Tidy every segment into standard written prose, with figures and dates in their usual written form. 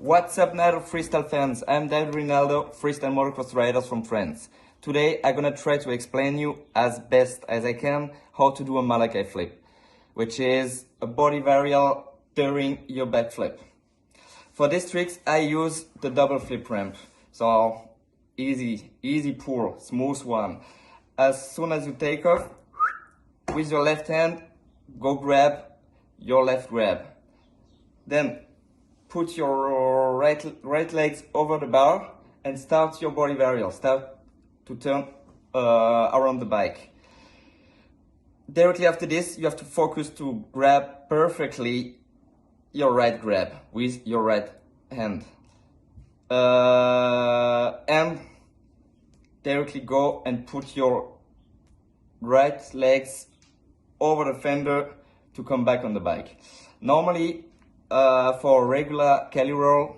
What's up, Night of Freestyle fans? I'm David Rinaldo, freestyle motocross rider from France. Today I'm gonna try to explain you as best as I can how to do a Malakai Flip, which is a body varial during your back flip. For this tricks I use the double flip ramp. So easy pull, smooth one. As soon as you take off, with your left hand, go grab your left grab. Then put your right legs over the bar and start your body varial. Start to turn around the bike. Directly after this, you have to focus to grab perfectly your right grab with your right hand. And directly go and put your right legs over the fender to come back on the bike. Normally, for regular Cali roll,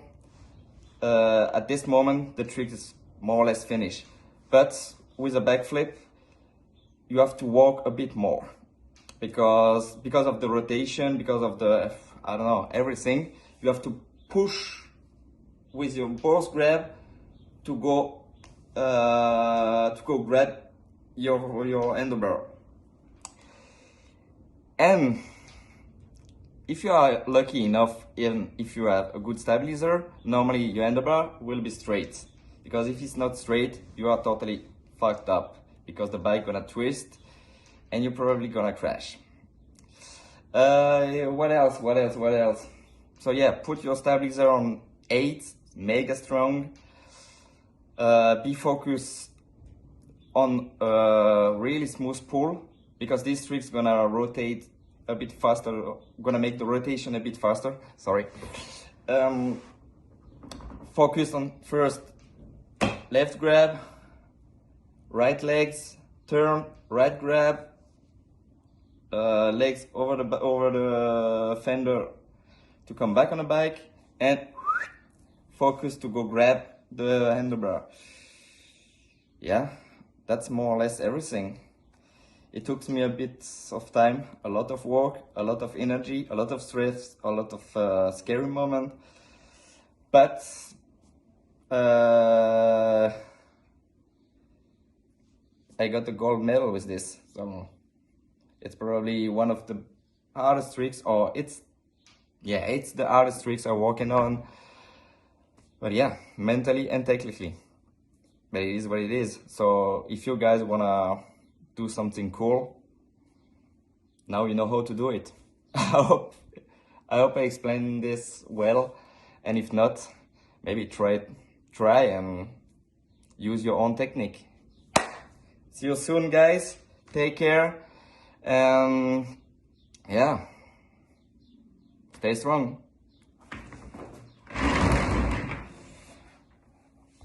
at this moment the trick is more or less finished. But with a backflip, you have to walk a bit more because of the rotation, because of the everything. You have to push with your both grab to go grab your handlebar. And if you are lucky enough, even if you have a good stabilizer, normally your handlebar will be straight. Because if it's not straight, you are totally fucked up. Because the bike gonna twist and you're probably gonna crash. What else? So yeah, put your stabilizer on 8, mega strong. Be focused on a really smooth pull, because this trick's gonna rotate a bit faster, gonna make the rotation a bit faster, sorry. Focus on first left grab, right legs, turn, right grab, legs over the fender to come back on the bike, and focus to go grab the handlebar. Yeah, that's more or less everything. It took me a bit of time, a lot of work, a lot of energy, a lot of stress, a lot of scary moment. But I got the gold medal with this, so it's probably one of the hardest tricks, or it's the hardest tricks I'm working on. But yeah, mentally and technically, but it is what it is. So if you guys wanna do something cool, now you know how to do it. I hope I explained this well, and if not, maybe try and use your own technique. See you soon, guys. Take care, and yeah, stay strong.